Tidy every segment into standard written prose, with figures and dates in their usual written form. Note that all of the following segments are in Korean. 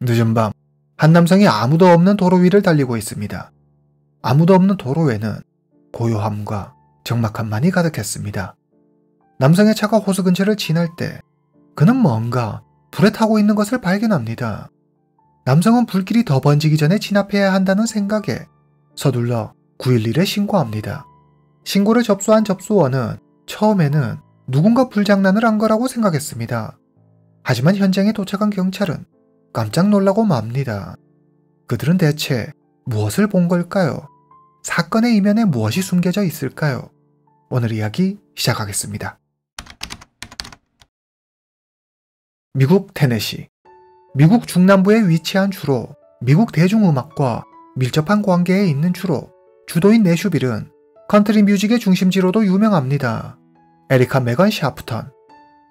늦은 밤, 한 남성이 아무도 없는 도로 위를 달리고 있습니다. 아무도 없는 도로에는 고요함과 적막함만이 가득했습니다. 남성의 차가 호수 근처를 지날 때 그는 뭔가 불에 타고 있는 것을 발견합니다. 남성은 불길이 더 번지기 전에 진압해야 한다는 생각에 서둘러 911에 신고합니다. 신고를 접수한 접수원은 처음에는 누군가 불장난을 한 거라고 생각했습니다. 하지만 현장에 도착한 경찰은 깜짝 놀라고 맙니다. 그들은 대체 무엇을 본 걸까요? 사건의 이면에 무엇이 숨겨져 있을까요? 오늘 이야기 시작하겠습니다. 미국 테네시. 미국 중남부에 위치한 주로 미국 대중음악과 밀접한 관계에 있는 주로 주도인 내슈빌은 컨트리 뮤직의 중심지로도 유명합니다. 에리카 메건 샤프턴.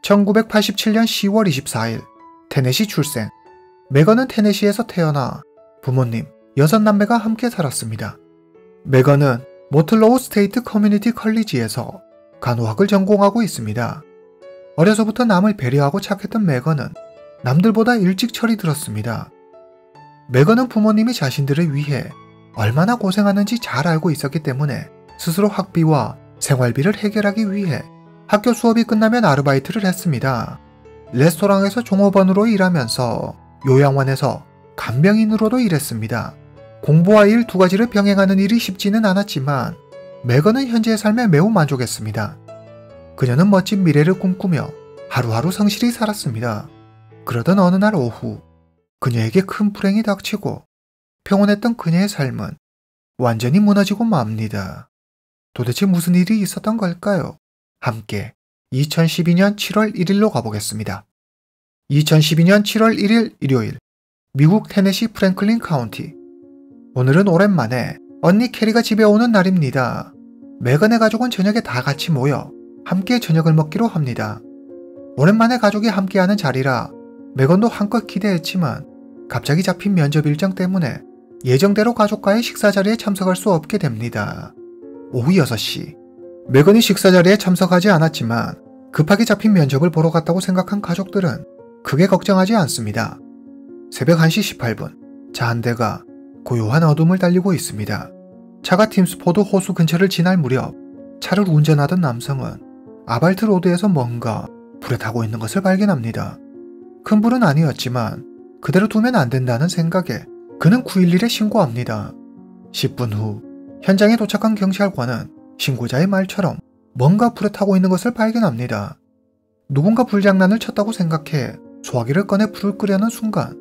1987년 10월 24일 테네시 출생. 메건은 테네시에서 태어나 부모님 6남매가 함께 살았습니다. 메건은 모틀로우 스테이트 커뮤니티 컬리지에서 간호학을 전공하고 있습니다. 어려서부터 남을 배려하고 착했던 메건은 남들보다 일찍 철이 들었습니다. 메건은 부모님이 자신들을 위해 얼마나 고생하는지 잘 알고 있었기 때문에 스스로 학비와 생활비를 해결하기 위해 학교 수업이 끝나면 아르바이트를 했습니다. 레스토랑에서 종업원으로 일하면서 요양원에서 간병인으로도 일했습니다. 공부와 일 두 가지를 병행하는 일이 쉽지는 않았지만 메건은 현재의 삶에 매우 만족했습니다. 그녀는 멋진 미래를 꿈꾸며 하루하루 성실히 살았습니다. 그러던 어느 날 오후 그녀에게 큰 불행이 닥치고 평온했던 그녀의 삶은 완전히 무너지고 맙니다. 도대체 무슨 일이 있었던 걸까요? 함께 2012년 7월 1일로 가보겠습니다. 2012년 7월 1일 일요일 미국 테네시 프랭클린 카운티. 오늘은 오랜만에 언니 캐리가 집에 오는 날입니다. 메건의 가족은 저녁에 다 같이 모여 함께 저녁을 먹기로 합니다. 오랜만에 가족이 함께하는 자리라 메건도 한껏 기대했지만 갑자기 잡힌 면접 일정 때문에 예정대로 가족과의 식사 자리에 참석할 수 없게 됩니다. 오후 6시 메건이 식사 자리에 참석하지 않았지만 급하게 잡힌 면접을 보러 갔다고 생각한 가족들은 크게 걱정하지 않습니다. 새벽 1시 18분 차 한 대가 고요한 어둠을 달리고 있습니다. 차가 팀스포드 호수 근처를 지날 무렵 차를 운전하던 남성은 아발트 로드에서 뭔가 불에 타고 있는 것을 발견합니다. 큰 불은 아니었지만 그대로 두면 안 된다는 생각에 그는 911에 신고합니다. 10분 후 현장에 도착한 경찰관은 신고자의 말처럼 뭔가 불에 타고 있는 것을 발견합니다. 누군가 불장난을 쳤다고 생각해 소화기를 꺼내 불을 끄려는 순간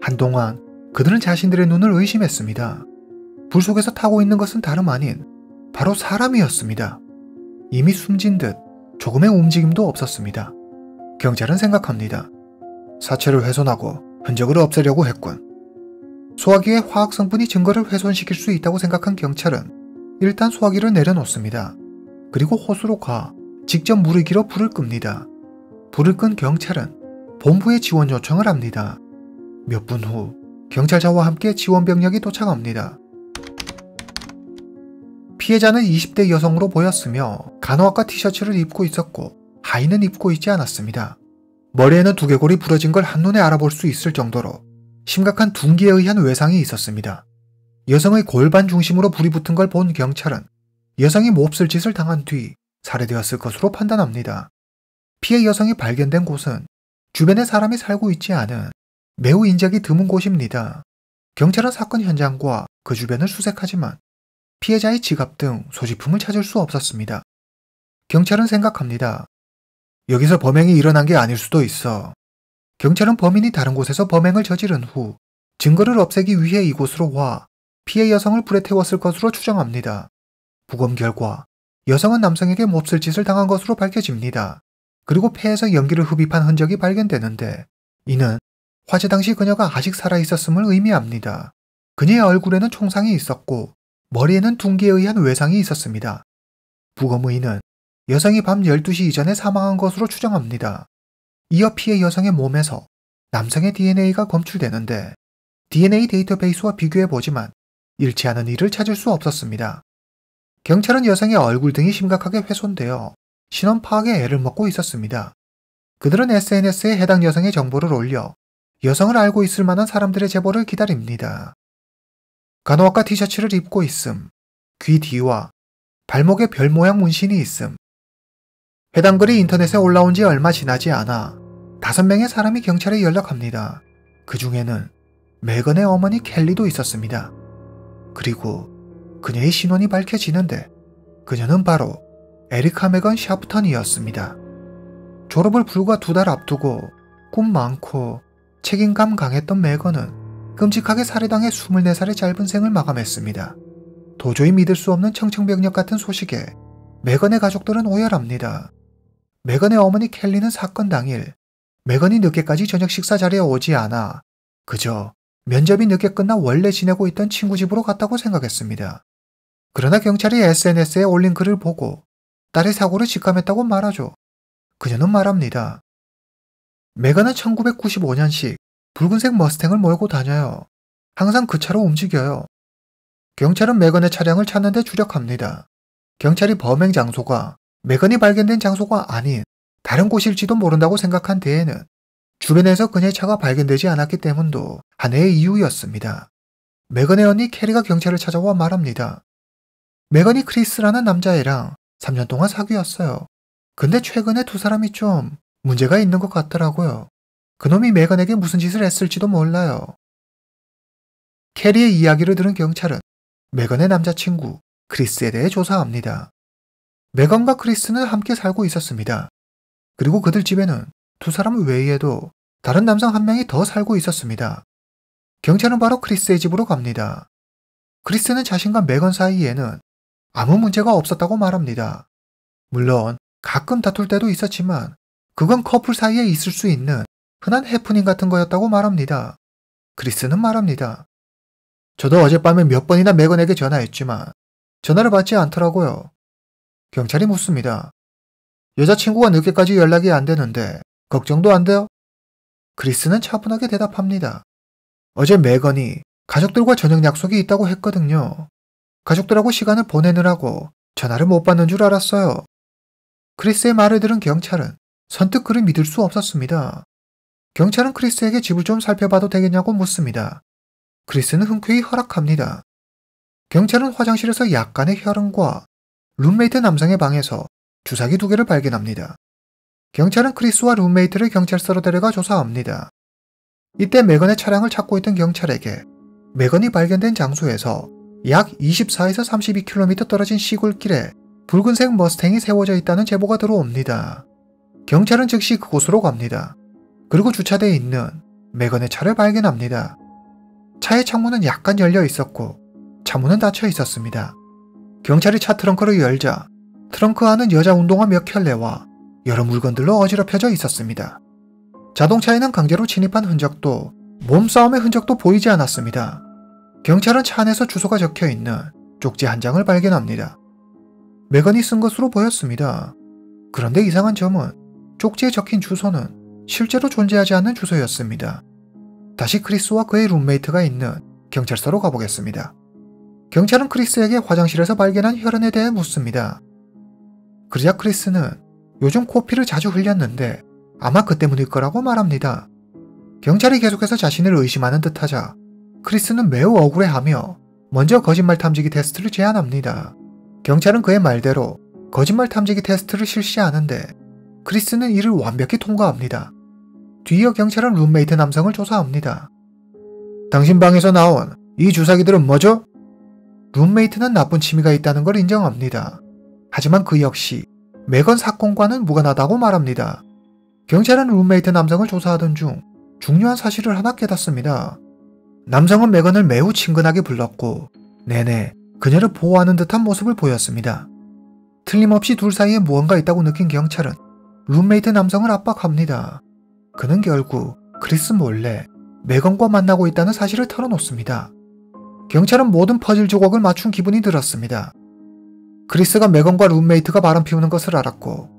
한동안 그들은 자신들의 눈을 의심했습니다. 불 속에서 타고 있는 것은 다름 아닌 바로 사람이었습니다. 이미 숨진 듯 조금의 움직임도 없었습니다. 경찰은 생각합니다. 사체를 훼손하고 흔적을 없애려고 했군. 소화기의 화학 성분이 증거를 훼손시킬 수 있다고 생각한 경찰은 일단 소화기를 내려놓습니다. 그리고 호수로 가 직접 무르기로 불을 끕니다. 불을 끈 경찰은 본부에 지원 요청을 합니다. 몇 분 후 경찰차와 함께 지원병력이 도착합니다. 피해자는 20대 여성으로 보였으며 간호학과 티셔츠를 입고 있었고 하의는 입고 있지 않았습니다. 머리에는 두개골이 부러진 걸 한눈에 알아볼 수 있을 정도로 심각한 둔기에 의한 외상이 있었습니다. 여성의 골반 중심으로 불이 붙은 걸 본 경찰은 여성이 몹쓸 짓을 당한 뒤 살해되었을 것으로 판단합니다. 피해 여성이 발견된 곳은 주변에 사람이 살고 있지 않은 매우 인적이 드문 곳입니다. 경찰은 사건 현장과 그 주변을 수색하지만 피해자의 지갑 등 소지품을 찾을 수 없었습니다. 경찰은 생각합니다. 여기서 범행이 일어난 게 아닐 수도 있어. 경찰은 범인이 다른 곳에서 범행을 저지른 후 증거를 없애기 위해 이곳으로 와 피해 여성을 불에 태웠을 것으로 추정합니다. 부검 결과 여성은 남성에게 몹쓸 짓을 당한 것으로 밝혀집니다. 그리고 폐에서 연기를 흡입한 흔적이 발견되는데 이는 화재 당시 그녀가 아직 살아있었음을 의미합니다. 그녀의 얼굴에는 총상이 있었고 머리에는 둔기에 의한 외상이 있었습니다. 부검 의는 여성이 밤 12시 이전에 사망한 것으로 추정합니다. 이어 피해 여성의 몸에서 남성의 DNA가 검출되는데 DNA 데이터베이스와 비교해보지만 일치하는 이를 찾을 수 없었습니다. 경찰은 여성의 얼굴 등이 심각하게 훼손되어 신원 파악에 애를 먹고 있었습니다. 그들은 SNS에 해당 여성의 정보를 올려 여성을 알고 있을 만한 사람들의 제보를 기다립니다. 간호학과 티셔츠를 입고 있음, 귀 뒤와 발목에 별 모양 문신이 있음. 해당 글이 인터넷에 올라온 지 얼마 지나지 않아 5명의 사람이 경찰에 연락합니다. 그 중에는 메건의 어머니 켈리도 있었습니다. 그리고 그녀의 신원이 밝혀지는데 그녀는 바로 에리카 메건 샤프턴이었습니다. 졸업을 불과 2달 앞두고 꿈 많고 책임감 강했던 메건은 끔찍하게 살해당해 24살의 짧은 생을 마감했습니다. 도저히 믿을 수 없는 청천벽력 같은 소식에 메건의 가족들은 오열합니다. 메건의 어머니 켈리는 사건 당일 메건이 늦게까지 저녁 식사 자리에 오지 않아 그저 면접이 늦게 끝나 원래 지내고 있던 친구 집으로 갔다고 생각했습니다. 그러나 경찰이 SNS에 올린 글을 보고 딸의 사고를 직감했다고 말하죠. 그녀는 말합니다. 메건은 1995년식 붉은색 머스탱을 몰고 다녀요. 항상 그 차로 움직여요. 경찰은 메건의 차량을 찾는 데 주력합니다. 경찰이 범행 장소가 메건이 발견된 장소가 아닌 다른 곳일지도 모른다고 생각한 데에는 주변에서 그녀의 차가 발견되지 않았기 때문도 하나의 이유였습니다. 메건의 언니 캐리가 경찰을 찾아와 말합니다. 메건이 크리스라는 남자애랑 3년 동안 사귀었어요. 근데 최근에 2사람이 좀 문제가 있는 것 같더라고요. 그놈이 메건에게 무슨 짓을 했을지도 몰라요. 캐리의 이야기를 들은 경찰은 메건의 남자친구 크리스에 대해 조사합니다. 메건과 크리스는 함께 살고 있었습니다. 그리고 그들 집에는 2사람 외에도 다른 남성 1명이 더 살고 있었습니다. 경찰은 바로 크리스의 집으로 갑니다. 크리스는 자신과 메건 사이에는 아무 문제가 없었다고 말합니다. 물론 가끔 다툴 때도 있었지만 그건 커플 사이에 있을 수 있는 흔한 해프닝 같은 거였다고 말합니다. 크리스는 말합니다. 저도 어젯밤에 몇 번이나 메건에게 전화했지만 전화를 받지 않더라고요. 경찰이 묻습니다. 여자친구가 늦게까지 연락이 안 되는데 걱정도 안 돼요? 크리스는 차분하게 대답합니다. 어제 메건이 가족들과 저녁 약속이 있다고 했거든요. 가족들하고 시간을 보내느라고 전화를 못 받는 줄 알았어요. 크리스의 말을 들은 경찰은 선뜻 그를 믿을 수 없었습니다. 경찰은 크리스에게 집을 좀 살펴봐도 되겠냐고 묻습니다. 크리스는 흔쾌히 허락합니다. 경찰은 화장실에서 약간의 혈흔과 룸메이트 남성의 방에서 주사기 2개를 발견합니다. 경찰은 크리스와 룸메이트를 경찰서로 데려가 조사합니다. 이때 메건의 차량을 찾고 있던 경찰에게 메건이 발견된 장소에서 약 24에서 32km 떨어진 시골길에 붉은색 머스탱이 세워져 있다는 제보가 들어옵니다. 경찰은 즉시 그곳으로 갑니다. 그리고 주차되어 있는 메건의 차를 발견합니다. 차의 창문은 약간 열려 있었고 차문은 닫혀 있었습니다. 경찰이 차 트렁크를 열자 트렁크 안은 여자 운동화 몇 켤레와 여러 물건들로 어지럽혀져 있었습니다. 자동차에는 강제로 침입한 흔적도 몸싸움의 흔적도 보이지 않았습니다. 경찰은 차 안에서 주소가 적혀있는 쪽지 한 장을 발견합니다. 메건이 쓴 것으로 보였습니다. 그런데 이상한 점은 쪽지에 적힌 주소는 실제로 존재하지 않는 주소였습니다. 다시 크리스와 그의 룸메이트가 있는 경찰서로 가보겠습니다. 경찰은 크리스에게 화장실에서 발견한 혈흔에 대해 묻습니다. 그러자 크리스는 요즘 코피를 자주 흘렸는데 아마 그 때문일 거라고 말합니다. 경찰이 계속해서 자신을 의심하는 듯하자 크리스는 매우 억울해하며 먼저 거짓말 탐지기 테스트를 제안합니다. 경찰은 그의 말대로 거짓말 탐지기 테스트를 실시하는데 크리스는 이를 완벽히 통과합니다. 뒤이어 경찰은 룸메이트 남성을 조사합니다. 당신 방에서 나온 이 주사기들은 뭐죠? 룸메이트는 나쁜 취미가 있다는 걸 인정합니다. 하지만 그 역시 메건 사건과는 무관하다고 말합니다. 경찰은 룸메이트 남성을 조사하던 중 중요한 사실을 하나 깨닫습니다. 남성은 메건을 매우 친근하게 불렀고 내내 그녀를 보호하는 듯한 모습을 보였습니다. 틀림없이 둘 사이에 무언가 있다고 느낀 경찰은 룸메이트 남성을 압박합니다. 그는 결국 크리스 몰래 메건과 만나고 있다는 사실을 털어놓습니다. 경찰은 모든 퍼즐 조각을 맞춘 기분이 들었습니다. 크리스가 메건과 룸메이트가 바람 피우는 것을 알았고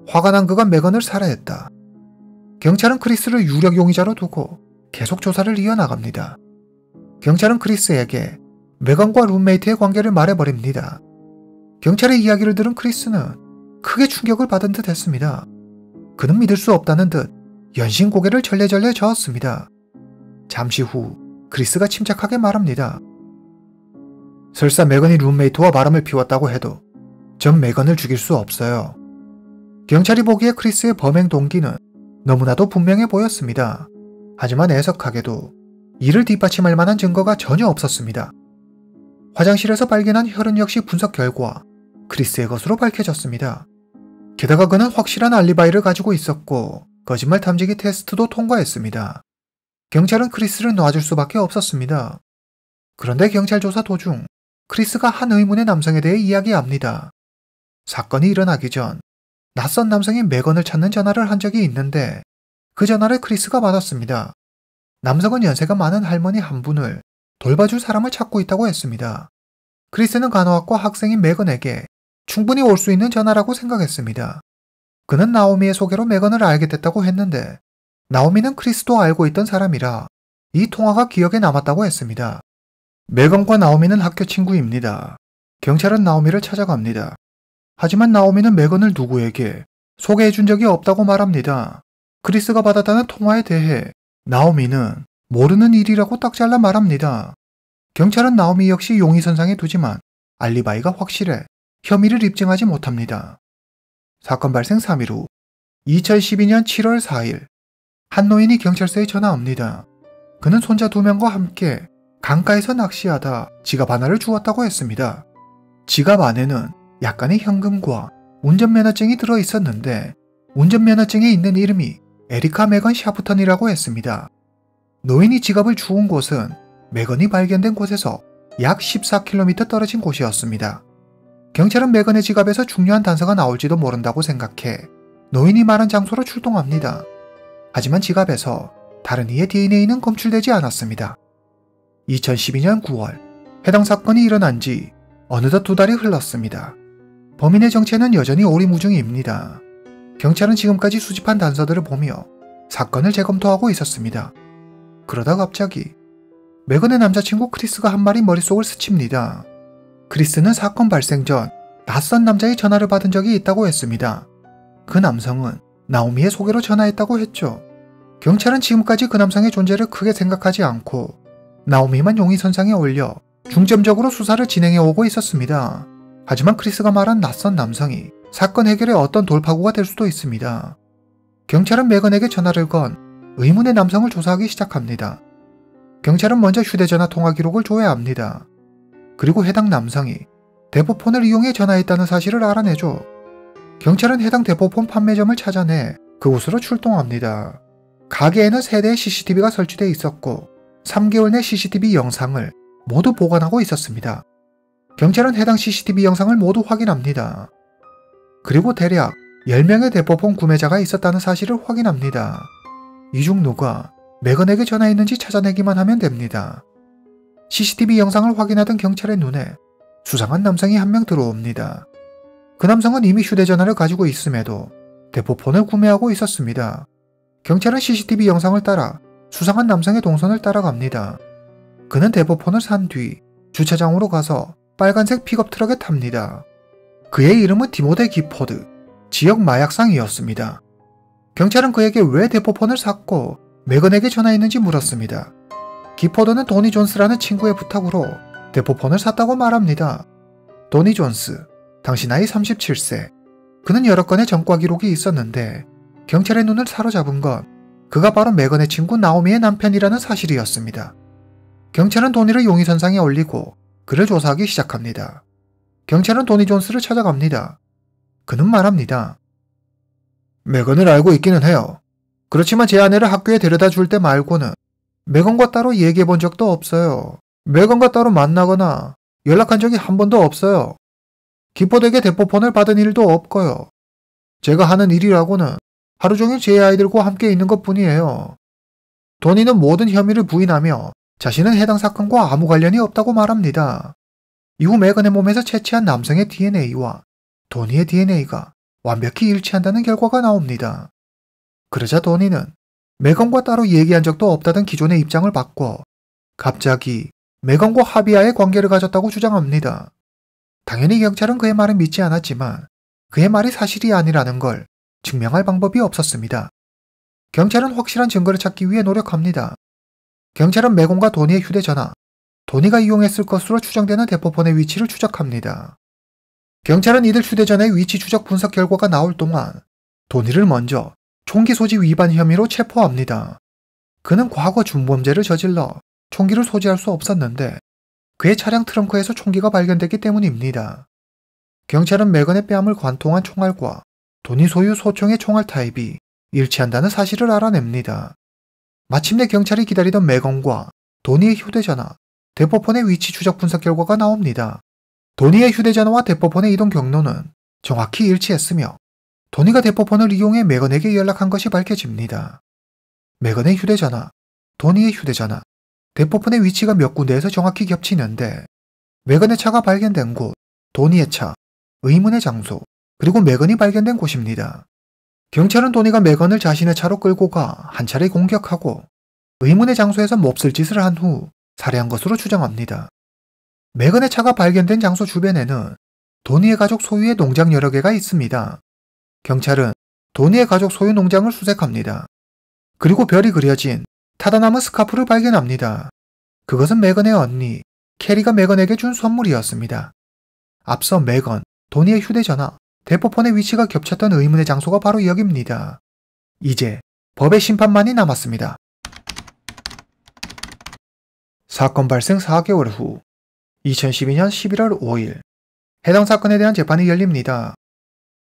화가 난 그가 메건을 살해했다. 경찰은 크리스를 유력 용의자로 두고 계속 조사를 이어나갑니다. 경찰은 크리스에게 메건과 룸메이트의 관계를 말해버립니다. 경찰의 이야기를 들은 크리스는 크게 충격을 받은 듯 했습니다. 그는 믿을 수 없다는 듯 연신 고개를 절레절레 저었습니다. 잠시 후 크리스가 침착하게 말합니다. 설사 메건이 룸메이트와 바람을 피웠다고 해도 전 메건을 죽일 수 없어요. 경찰이 보기에 크리스의 범행 동기는 너무나도 분명해 보였습니다. 하지만 애석하게도 이를 뒷받침할 만한 증거가 전혀 없었습니다. 화장실에서 발견한 혈흔 역시 분석 결과 크리스의 것으로 밝혀졌습니다. 게다가 그는 확실한 알리바이를 가지고 있었고 거짓말 탐지기 테스트도 통과했습니다. 경찰은 크리스를 놔줄 수밖에 없었습니다. 그런데 경찰 조사 도중 크리스가 한 의문의 남성에 대해 이야기합니다. 사건이 일어나기 전 낯선 남성이 메건을 찾는 전화를 한 적이 있는데 그 전화를 크리스가 받았습니다. 남성은 연세가 많은 할머니 한 분을 돌봐줄 사람을 찾고 있다고 했습니다. 크리스는 간호학과 학생인 메건에게 충분히 올 수 있는 전화라고 생각했습니다. 그는 나오미의 소개로 메건을 알게 됐다고 했는데 나오미는 크리스도 알고 있던 사람이라 이 통화가 기억에 남았다고 했습니다. 메건과 나오미는 학교 친구입니다. 경찰은 나오미를 찾아갑니다. 하지만 나오미는 메건을 누구에게 소개해준 적이 없다고 말합니다. 크리스가 받았다는 통화에 대해 나오미는 모르는 일이라고 딱 잘라 말합니다. 경찰은 나오미 역시 용의선상에 두지만 알리바이가 확실해 혐의를 입증하지 못합니다. 사건 발생 3일 후 2012년 7월 4일 한 노인이 경찰서에 전화옵니다. 그는 손자 2명과 함께 강가에서 낚시하다 지갑 하나를 주웠다고 했습니다. 지갑 안에는 약간의 현금과 운전면허증이 들어있었는데 운전면허증에 있는 이름이 에리카 메건 샤프턴이라고 했습니다. 노인이 지갑을 주운 곳은 메건이 발견된 곳에서 약 14km 떨어진 곳이었습니다. 경찰은 메건의 지갑에서 중요한 단서가 나올지도 모른다고 생각해 노인이 말한 장소로 출동합니다. 하지만 지갑에서 다른 이의 DNA는 검출되지 않았습니다. 2012년 9월 해당 사건이 일어난 지 어느덧 2달이 흘렀습니다. 범인의 정체는 여전히 오리무중입니다. 경찰은 지금까지 수집한 단서들을 보며 사건을 재검토하고 있었습니다. 그러다 갑자기 메건의 남자친구 크리스가 한 말이 머릿속을 스칩니다. 크리스는 사건 발생 전 낯선 남자의 전화를 받은 적이 있다고 했습니다. 그 남성은 나오미의 소개로 전화했다고 했죠. 경찰은 지금까지 그 남성의 존재를 크게 생각하지 않고 나오미만 용의선상에 올려 중점적으로 수사를 진행해오고 있었습니다. 하지만 크리스가 말한 낯선 남성이 사건 해결에 어떤 돌파구가 될 수도 있습니다. 경찰은 메건에게 전화를 건 의문의 남성을 조사하기 시작합니다. 경찰은 먼저 휴대전화 통화 기록을 조회합니다. 그리고 해당 남성이 대포폰을 이용해 전화했다는 사실을 알아내죠. 경찰은 해당 대포폰 판매점을 찾아내 그곳으로 출동합니다. 가게에는 3대의 CCTV가 설치되어 있었고 3개월 내 CCTV 영상을 모두 보관하고 있었습니다. 경찰은 해당 CCTV 영상을 모두 확인합니다. 그리고 대략 10명의 대포폰 구매자가 있었다는 사실을 확인합니다. 이 중 누가 메건에게 전화했는지 찾아내기만 하면 됩니다. CCTV 영상을 확인하던 경찰의 눈에 수상한 남성이 한 명 들어옵니다. 그 남성은 이미 휴대전화를 가지고 있음에도 대포폰을 구매하고 있었습니다. 경찰은 CCTV 영상을 따라 수상한 남성의 동선을 따라갑니다. 그는 대포폰을 산 뒤 주차장으로 가서 빨간색 픽업 트럭에 탑니다. 그의 이름은 디모데 기포드, 지역 마약상이었습니다. 경찰은 그에게 왜 대포폰을 샀고 메건에게 전화했는지 물었습니다. 기포드는 도니 존스라는 친구의 부탁으로 대포폰을 샀다고 말합니다. 도니 존스, 당시 나이 37세. 그는 여러 건의 전과 기록이 있었는데 경찰의 눈을 사로잡은 건 그가 바로 메건의 친구 나오미의 남편이라는 사실이었습니다. 경찰은 도니를 용의선상에 올리고 그를 조사하기 시작합니다. 경찰은 도니 존스를 찾아갑니다. 그는 말합니다. 메건을 알고 있기는 해요. 그렇지만 제 아내를 학교에 데려다 줄 때 말고는 메건과 따로 얘기해 본 적도 없어요. 메건과 따로 만나거나 연락한 적이 한 번도 없어요. 기포드에게 대포폰을 받은 일도 없고요. 제가 하는 일이라고는 하루 종일 제 아이들과 함께 있는 것 뿐이에요. 도니는 모든 혐의를 부인하며 자신은 해당 사건과 아무 관련이 없다고 말합니다. 이후 메건의 몸에서 채취한 남성의 DNA와 도니의 DNA가 완벽히 일치한다는 결과가 나옵니다. 그러자 도니는 메건과 따로 얘기한 적도 없다던 기존의 입장을 바꿔 갑자기 메건과 합의하에 관계를 가졌다고 주장합니다. 당연히 경찰은 그의 말을 믿지 않았지만 그의 말이 사실이 아니라는 걸 증명할 방법이 없었습니다. 경찰은 확실한 증거를 찾기 위해 노력합니다. 경찰은 메건과 도니의 휴대전화, 도니가 이용했을 것으로 추정되는 대포폰의 위치를 추적합니다. 경찰은 이들 휴대전화의 위치 추적 분석 결과가 나올 동안 도니를 먼저 총기 소지 위반 혐의로 체포합니다. 그는 과거 준범죄를 저질러 총기를 소지할 수 없었는데 그의 차량 트렁크에서 총기가 발견됐기 때문입니다. 경찰은 메건의 뺨을 관통한 총알과 도니 소유 소총의 총알 타입이 일치한다는 사실을 알아냅니다. 마침내 경찰이 기다리던 메건과 도니의 휴대전화, 대포폰의 위치 추적 분석 결과가 나옵니다. 도니의 휴대전화와 대포폰의 이동 경로는 정확히 일치했으며 도니가 대포폰을 이용해 메건에게 연락한 것이 밝혀집니다. 메건의 휴대전화, 도니의 휴대전화, 대포폰의 위치가 몇 군데에서 정확히 겹치는데 메건의 차가 발견된 곳, 도니의 차, 의문의 장소, 그리고 메건이 발견된 곳입니다. 경찰은 도니가 메건을 자신의 차로 끌고 가 한 차례 공격하고 의문의 장소에서 몹쓸 짓을 한 후 살해한 것으로 추정합니다. 메건의 차가 발견된 장소 주변에는 도니의 가족 소유의 농장 여러 개가 있습니다. 경찰은 도니의 가족 소유 농장을 수색합니다. 그리고 별이 그려진 타다 남은 스카프를 발견합니다. 그것은 메건의 언니, 캐리가 메건에게 준 선물이었습니다. 앞서 메건, 도니의 휴대전화, 대포폰의 위치가 겹쳤던 의문의 장소가 바로 여기입니다. 이제 법의 심판만이 남았습니다. 사건 발생 4개월 후 2012년 11월 5일 해당 사건에 대한 재판이 열립니다.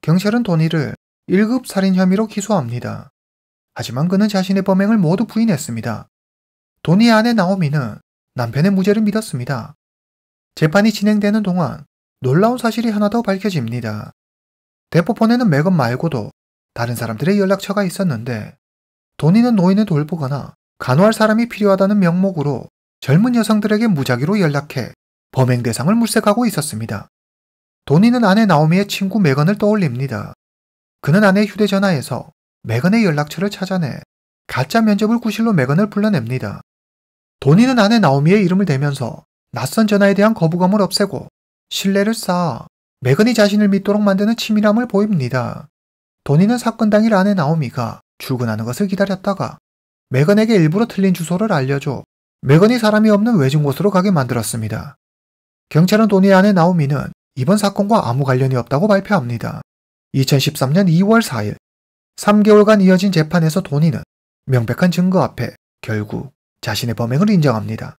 경찰은 도니를 1급 살인 혐의로 기소합니다. 하지만 그는 자신의 범행을 모두 부인했습니다. 도니의 아내 나오미는 남편의 무죄를 믿었습니다. 재판이 진행되는 동안 놀라운 사실이 하나 더 밝혀집니다. 대포폰에는 메건 말고도 다른 사람들의 연락처가 있었는데 도니는 노인을 돌보거나 간호할 사람이 필요하다는 명목으로 젊은 여성들에게 무작위로 연락해 범행 대상을 물색하고 있었습니다. 도니는 아내 나오미의 친구 메건을 떠올립니다. 그는 아내의 휴대전화에서 메건의 연락처를 찾아내 가짜 면접을 구실로 메건을 불러냅니다. 도니는 아내 나오미의 이름을 대면서 낯선 전화에 대한 거부감을 없애고 신뢰를 쌓아 메건이 자신을 믿도록 만드는 치밀함을 보입니다. 도니는 사건 당일 아내 나오미가 출근하는 것을 기다렸다가 메건에게 일부러 틀린 주소를 알려줘 메건이 사람이 없는 외진 곳으로 가게 만들었습니다. 경찰은 도니의 아내 나오미는 이번 사건과 아무 관련이 없다고 발표합니다. 2013년 2월 4일 3개월간 이어진 재판에서 도니는 명백한 증거 앞에 결국 자신의 범행을 인정합니다.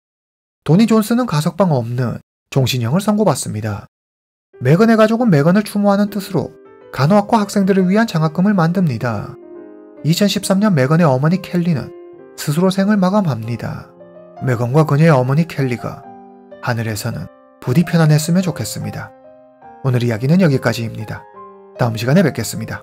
도니 존슨은 가석방 없는 종신형을 선고받습니다. 메건의 가족은 메건을 추모하는 뜻으로 간호학과 학생들을 위한 장학금을 만듭니다. 2013년 메건의 어머니 켈리는 스스로 생을 마감합니다. 메건과 그녀의 어머니 켈리가 하늘에서는 부디 편안했으면 좋겠습니다. 오늘 이야기는 여기까지입니다. 다음 시간에 뵙겠습니다.